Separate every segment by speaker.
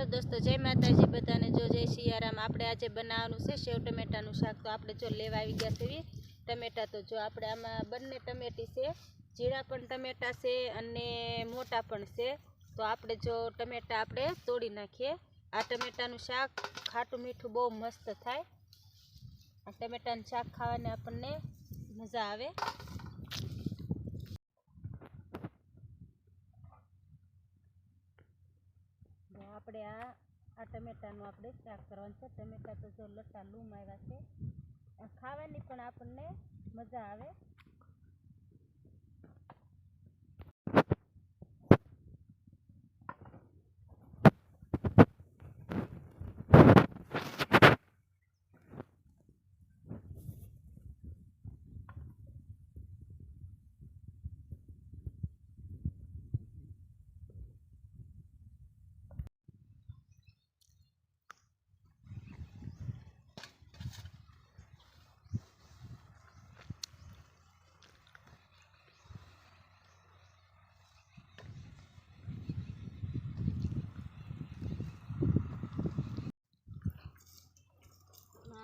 Speaker 1: दोस्तों जय माताजी बधाने जो जय सियाराम। आपणे आज बनाववानुं छे सेव टमेटानुं शाक। तो आपणे जो लेवा आवी गया छे टमेटा। तो जो आपणे आमां बंने टमेटी छे, जीरा पण टमेटा छे अने मोटा पण छे। तो आपणे जो टमेटा आपणे तोड़ी नाखीए। आ टमेटानुं शाक खाटुं मीठुं बहु मस्त थाय। आ टमेटानुं शाक खावाने आपणने मजा आवे। આપણે આ ટમેટાનું આપણે શાક કરવાનું છે। ટમેટા તો જો લટ્ટા લૂમ આવ્યા છે, ખાવાની પણ આપણને મજા આવે।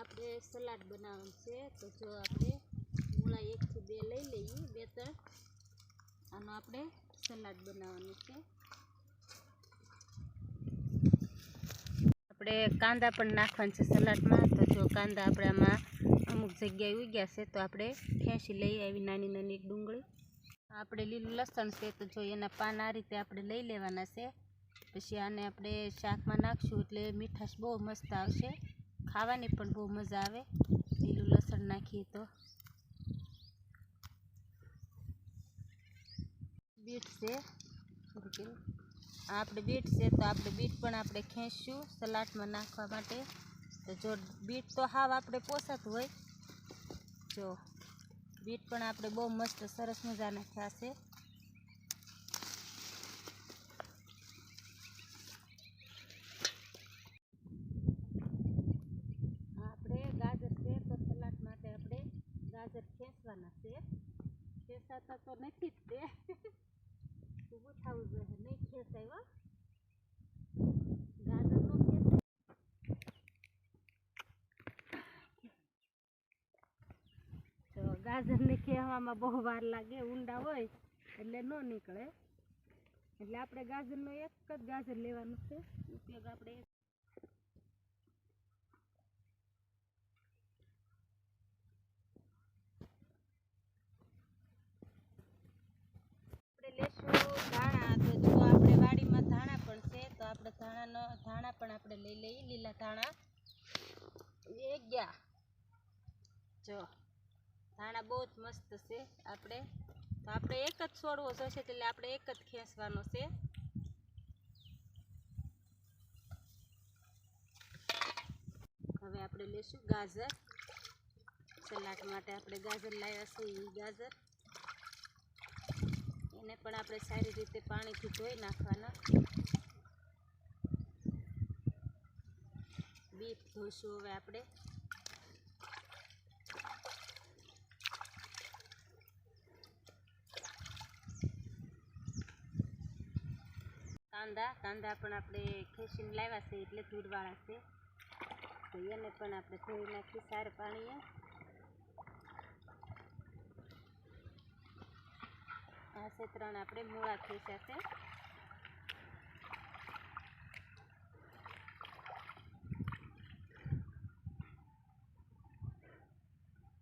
Speaker 1: આપણે સલાડ બનાવવાનું છે। તો જો આપણે મૂળા 1 થી 2 લઈ લઈએ, 2-3 આનો આપણે સલાડ બનાવવાનું છે। આપણે કાંદા પણ નાખવાના છે સલાડમાં। તો જો કાંદા આપણે આમાં અમુક જગ્યાએ ઉગ્યા છે, તો આપણે ખેંચી લઈ આવી નાની નાની ડુંગળી। આપણે લીલું લસણ છે, તો જો એના પાન આ રીતે આપણે લઈ લેવાના છે। પછી આને આપણે શાકમાં નાખશું એટલે મીઠાશ બહુ મસ્ત આવશે, ખાવાની પણ બહુ મજા આવે લીલું લસણ નાખીએ તો। બીટ છે, આપણે બીટ છે, તો આપણે બીટ પણ આપણે ખેંચશું સલાડમાં નાખવા માટે। તો જો બીટ તો હાવ આપણે પોસાતું હોય, જો બીટ પણ આપણે બહુ મસ્ત સરસ મજાના થયા છે। गाजर से तो सलाड माटे आपणे गाजर खेसवाना छे। खेसाता तो नथी ज ते ऊभुं थावुं जोईए, नहीं खेसाय हो गाजर नो खेसाय। तो गाजर ने खेवामां बहु वार लागे, ऊंडा होय એટલે નો નીકળે। એટલે આપણે ગાજરનો એક જ ગાજર લેવાનું છે। ઉપયોગ આપણે लेशुं धाणा। तो जो आपणे वाडीमां धाणा पण छे, तो आपणे धाणा पण आपणे लई लઈએ, लीला धाणा एक गया। जो धाणा बहुत मस्त छे आपणे। तो आपणे एक ज छोड़वो जोईशे એટલે આપણે એક જ ખેંચવાનો છે। હવે આપણે લેશું ગાજર। સલાડ માટે આપણે ગાજર લાવ્યા છે, એ ગાજર એને પણ આપણે સારી રીતે પાણીથી ધોઈ નાખવાના। બીટ ધોઈશું હવે આપણે। કાંદા પણ આપણે ખેંચીને લાવ્યા છે એટલે ધૂળવાળા છે, તો એને પણ આપણે ધોઈ નાખી સારા પાણીએ। આ છે 3 આપણે મૂળા ખેંચ્યા છે।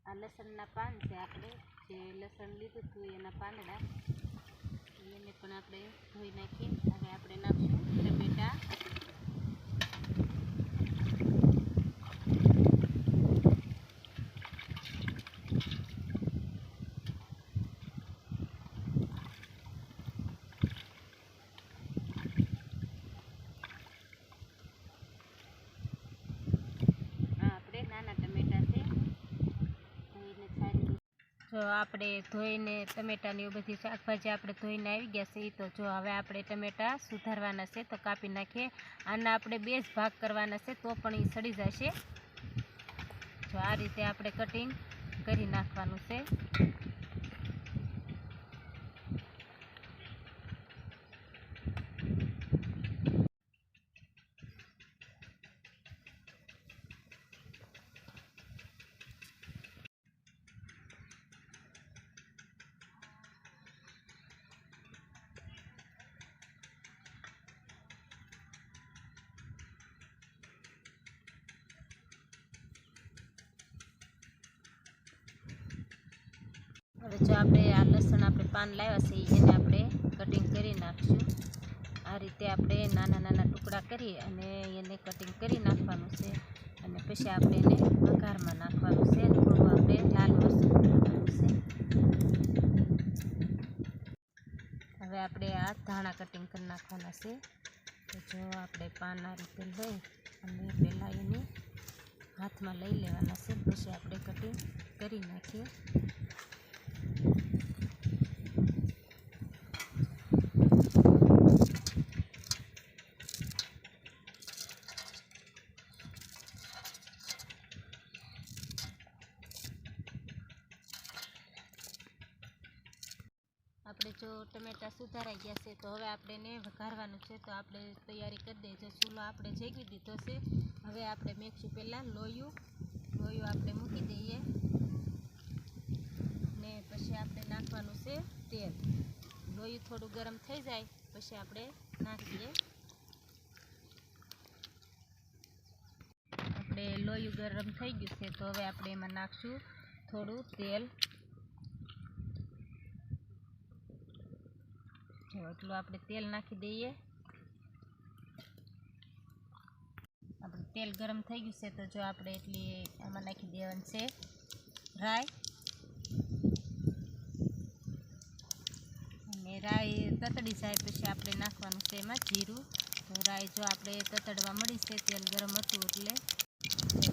Speaker 1: આ લસણના પાન છે, આપણે જે લસણ લીધું હતું એના પાંદડા, એને પણ આપણે ધોઈ નાખીએ। હવે આપણે નાખશું ટમેટા। जो आपणे धोईने टमेटानी बधी शाकभाजी आपणे धोईने आई गया छे। तो जो हवे आपणे टमेटा सुधारवाना छे, तो कापी नाखीए। आना आपणे 2 भाग करवाना छे, तो पण ई सड़ी जशे। जो आ रीते आपणे कटिंग करी नाखवानुं छे। હવે જો આપણે આ લસણ આપણે પાન લાવ્યા છે એને આપણે કટિંગ કરી નાખશું. આ રીતે આપણે નાના નાના ટુકડા કરી અને એને કટિંગ કરી નાખવાનું છે. અને પછી આપણે એને વઘારમાં નાખવાનું છે. થોડું આપણે લાલ મરચું નાખવાનું છે. હવે આપણે આ ધાણા કટિંગ કરી નાખવાના છે. તો જો આપણે પાન આ રીતે લઈ અને પહેલાં એને હાથમાં લઈ લેવાના છે. પછી આપણે કટિંગ કરી નાખીએ. આપણે જો ટમેટા સુધારાઈ ગયા છે તો હવે આપણે એને વઘારવાનું છે. તો આપણે તૈયારી કરી દઈએ. જો ચૂલો આપણે જેગી દીધો છે. હવે આપણે મેકશું પહેલાં લોયું આપણે મૂકી દઈએ ને પછી આપણે નાખવાનું છે તેલ. લોયું થોડું ગરમ થઈ જાય પછી આપણે નાખીએ. આપણે લોયું ગરમ થઈ ગયું છે તો હવે આપણે એમાં નાખશું થોડું તેલ. જો એટલું આપણે તેલ નાખી દઈએ. આપણે તેલ ગરમ થઈ ગયું છે તો જો આપણે એટલી આમાં નાખી દેવાનું છે રાઈ. અને રાઈ તતડી જાય પછી આપણે નાખવાનું છે એમાં જીરું. તો રાઈ જો આપણે તતડવા મળી છે, તેલ ગરમ હતું એટલે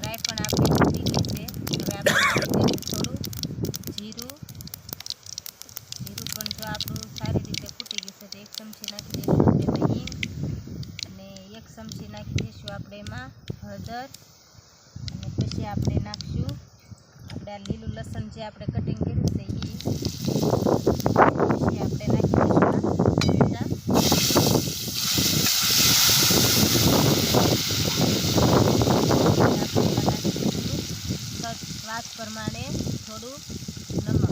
Speaker 1: રાઈ પણ આપણી તૂટી ગઈ છે. હવે આપણે થોડું જીરું પણ જો આપણું સારી રીતે ફૂટી ગયું છે તો 1 ચમચી નાખી દઈશું એમાં હિંગ. અને 1 ચમચી નાખી દઈશું આપણે એમાં હળદર. અને પછી આપણે નાખશું આપણે આ લીલું લસણ જે આપણે કટિંગ કર્યું છે એ. પછી આપણે નાખી દઈશું ટમેટા. સ્વાદ પ્રમાણે થોડું નમક.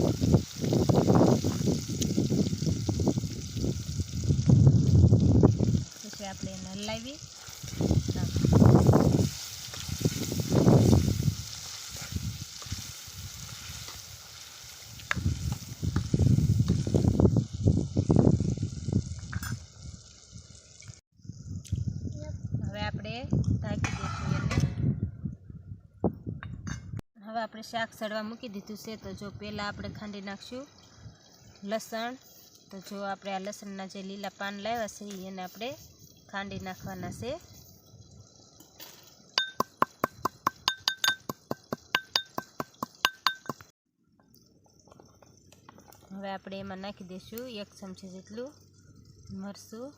Speaker 1: પછી આપણે એને હલાવી હવે આપણે ઢાંકી દઈશું એને. હવે આપણે શાક સડવા મૂકી દીધું છે. તો જો પહેલાં આપણે ખાંડી નાખશું લસણ. તો જો આપણે આ લસણના જે લીલા પાન લાવ્યા છે એને આપણે ખાંડી નાખવાના છે. હવે આપણે એમાં નાખી દઈશું 1 ચમચી જેટલું મરચું.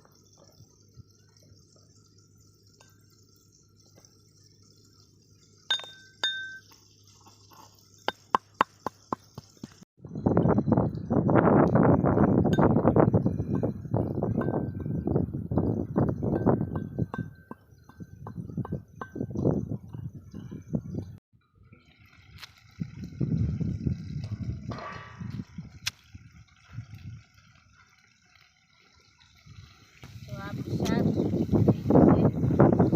Speaker 1: આપણું શાક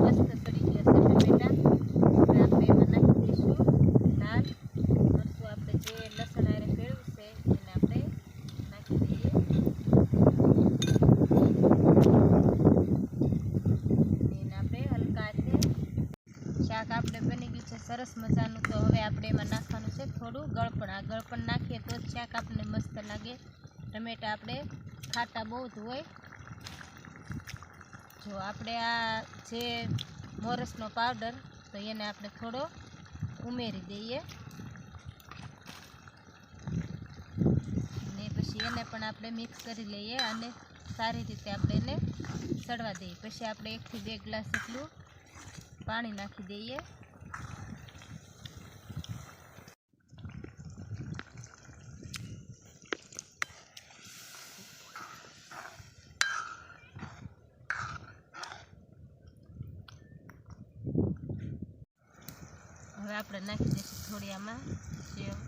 Speaker 1: મસ્ત સડી ગયા છે ટમેટા. હવે આપણે એમાં નાખી દઈશું લાલ મરચું. આપણે જે લસણ આરે ભેળવ્યું છે એને આપણે નાખી દઈએ. એને આપણે હલકા હાથે શાક આપણે બની ગયું છે સરસ મજાનું. તો હવે આપણે એમાં નાખવાનું છે થોડું ગળપણ. આ ગળપણ નાખીએ તો જ શાક આપણને મસ્ત લાગે. ટમેટા આપણે ખાટા બહુ જ હોય. જો આપણે આ જે મોરસનો પાવડર તો એને આપણે થોડો ઉમેરી દઈએ. ને પછી એને પણ આપણે મિક્સ કરી લઈએ અને સારી રીતે આપણે એને સડવા દઈએ. પછી આપણે 1 થી 2 ગ્લાસ જેટલું પાણી નાખી દઈએ. હવે આપણે નાખી દઈશું થોડી આમાં સેવ.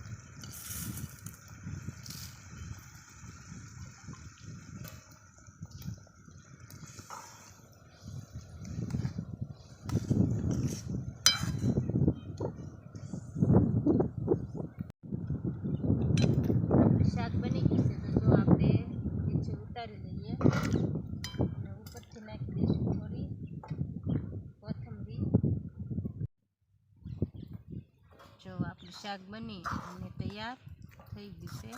Speaker 1: આપણું શાક બની અને તૈયાર થઈ ગયું છે.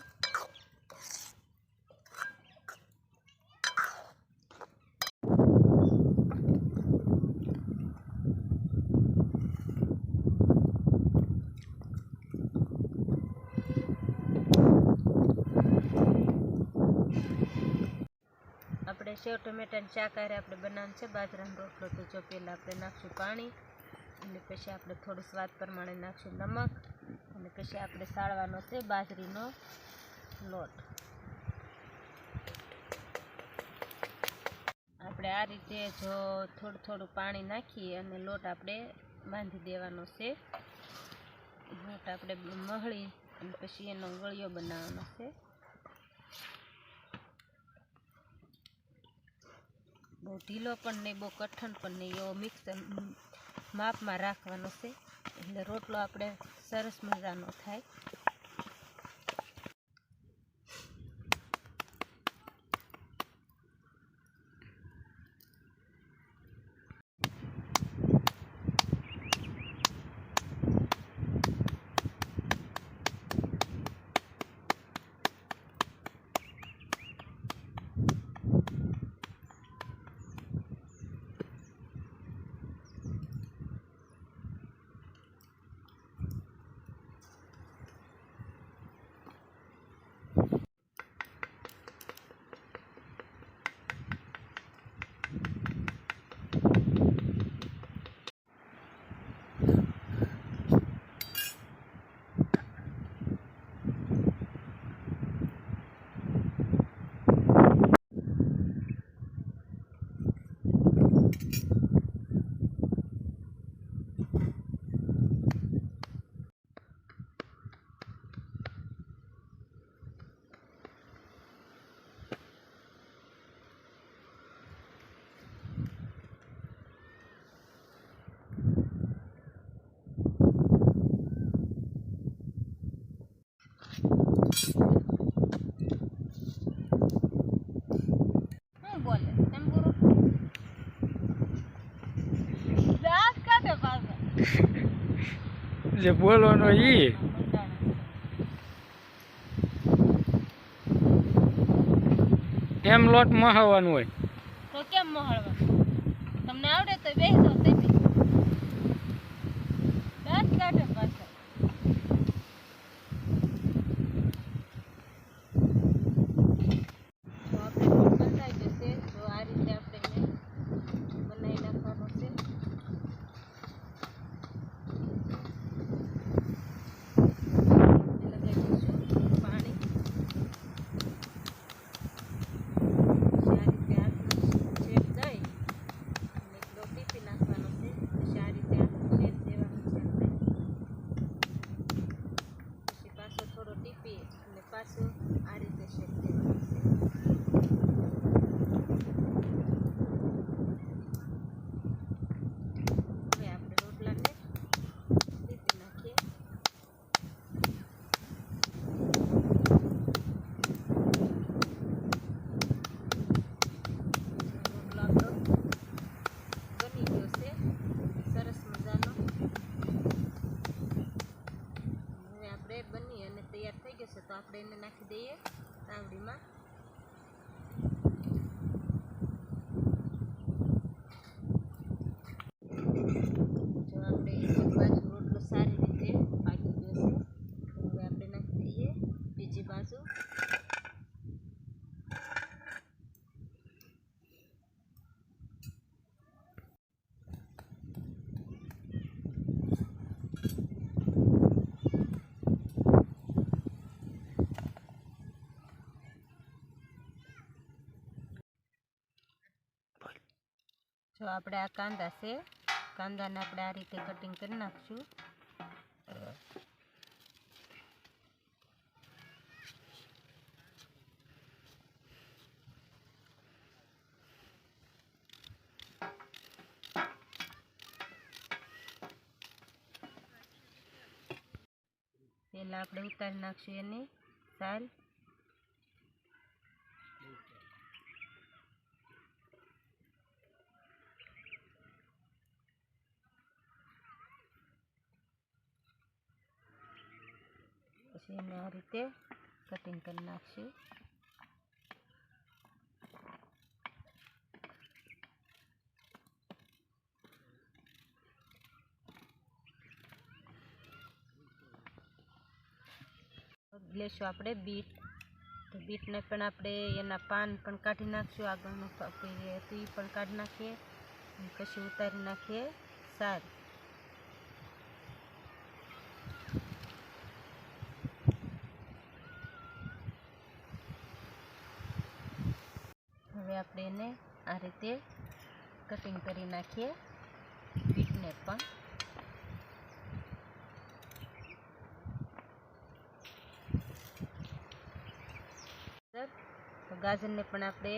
Speaker 1: આપણે સેવ ટમેટાની શાક હારે આપણે બનાવવાનું છે બાજરાનો રોટલો. તો જો પહેલાં આપણે નાખશું પાણી અને પછી આપણે થોડું સ્વાદ પ્રમાણે નાખશું નમક અને પછી આપણે સાળવાનો છે બાજરીનો લોટ. આપણે આ રીતે જો થોડું થોડું પાણી નાખી અને લોટ આપણે બાંધી દેવાનો છે. લોટ આપણે મહળી અને પછી એનો ગળ્યો બનાવવાનો છે. બહુ ઢીલો પણ નહીં, બહુ કઠણ પણ નહીં, એવો મિક્સ માપમાં રાખવાનો છે એટલે રોટલો આપણે સરસ મજાનો થાય. બોલે એમ ગુરુ દાંત કાઢે પાછા
Speaker 2: જે બોલવાનો ઈ એમ લોટ મહાવાનું હોય
Speaker 1: તો કેમ મહળવાનું? તમને આવડે તો બેસી દો દાંત કાઢે પાછા. તો આપણે લોટ બંધાઈ જશે. જો આ રીતે આપણે બનાવી નાખવાનો છે. લગાવી દઈશું પાણી. આ રીતે હાથનો શેપ દઈ અને એકલો ટીપી નાખવાનો છે. પછી આ રીતે હાથનો શેપ દેવાનો છે આપણે. પછી પાછો થોડો ટીપી અને પાછો આ રીતે શેપ દેવાનો છે. હવે આપણે રોટલાને ટીપી નાખીએ. રોટલો આપણો બની ગયો છે સરસ મજાનો. હવે આપણે બની અને તૈયાર થઈ ગયો છે તો આપણે એને નાખી દઈએ તાવડીમાં. જો આપણે એક બાજુ રોટલો સારી રીતે પાકી ગયો છે તો હવે આપણે નાખી દઈએ બીજી બાજુ. જો આપણે આ કાંદા છે, કાંદાને આપણે આ રીતે કટિંગ કરી નાખશું. પહેલાં આપણે ઉતારી નાખશું એની સાલ. પછી એને આ રીતે કટિંગ કરી નાખશું. લેશું આપણે બીટ. તો બીટને પણ આપણે એના પાન પણ કાઢી નાખશું, આગળનું હતું એ પણ કાઢી નાખીએ અને પછી ઉતારી નાખીએ સાર. હવે આપણે એને આ રીતે કટિંગ કરી નાખીએ બીટને પણ. તો ગાજરને પણ આપણે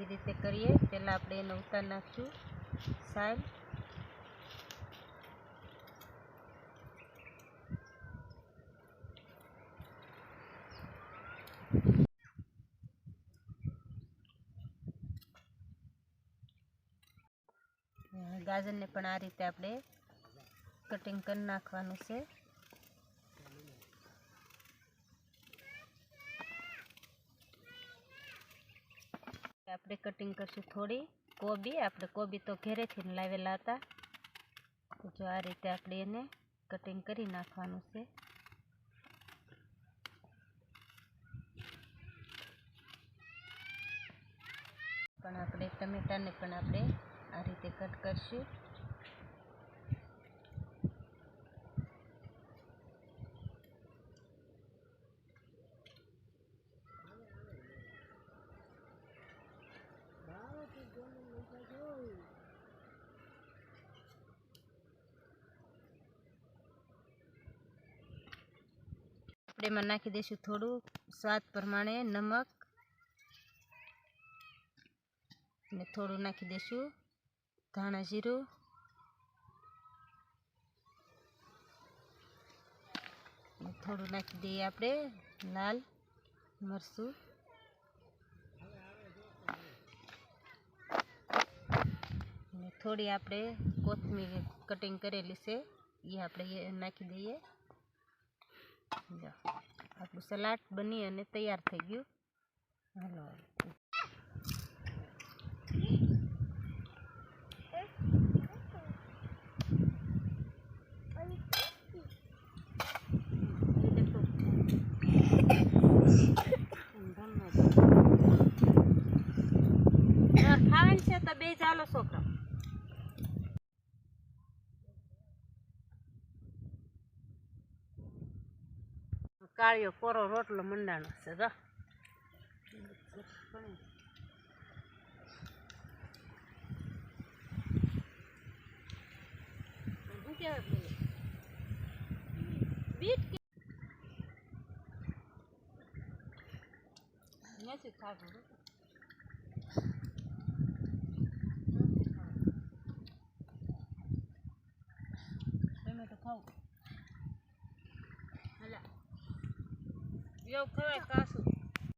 Speaker 1: એ રીતે કરીએ. પહેલાં આપણે એને ઉતારી નાખશું સાઈડ. ગાજરને પણ આ રીતે આપણે કટિંગ કરી નાખવાનું છે. આપણે કટિંગ કરશું થોડી કોબી. આપણે કોબી તો ઘરેથી લાવેલા હતા. તો જો આ રીતે આપણે એને કટિંગ કરી નાખવાનું છે. પણ આપણે ટમેટાને પણ આપણે આ રીતે કટ કરશું. આપણે એમાં નાખી દઈશું થોડું સ્વાદ પ્રમાણે નમક અને થોડું નાખી દઈશું ધાણા જીરું અને થોડું નાખી દઈએ આપણે લાલ મરચું અને થોડી આપણે કોથમીર કટિંગ કરેલી છે એ આપણે નાખી દઈએ. આપણું સલાડ બની અને તૈયાર થઈ ગયું. હાલો ખાવાનું છે તો બે ચાલો છોકરા. કાળિયો કોરો રોટલો મંડાણો છે. બીટ નથી ખાધું ટમેટો ખાવું. હાલા એવું ખવાય કાશું.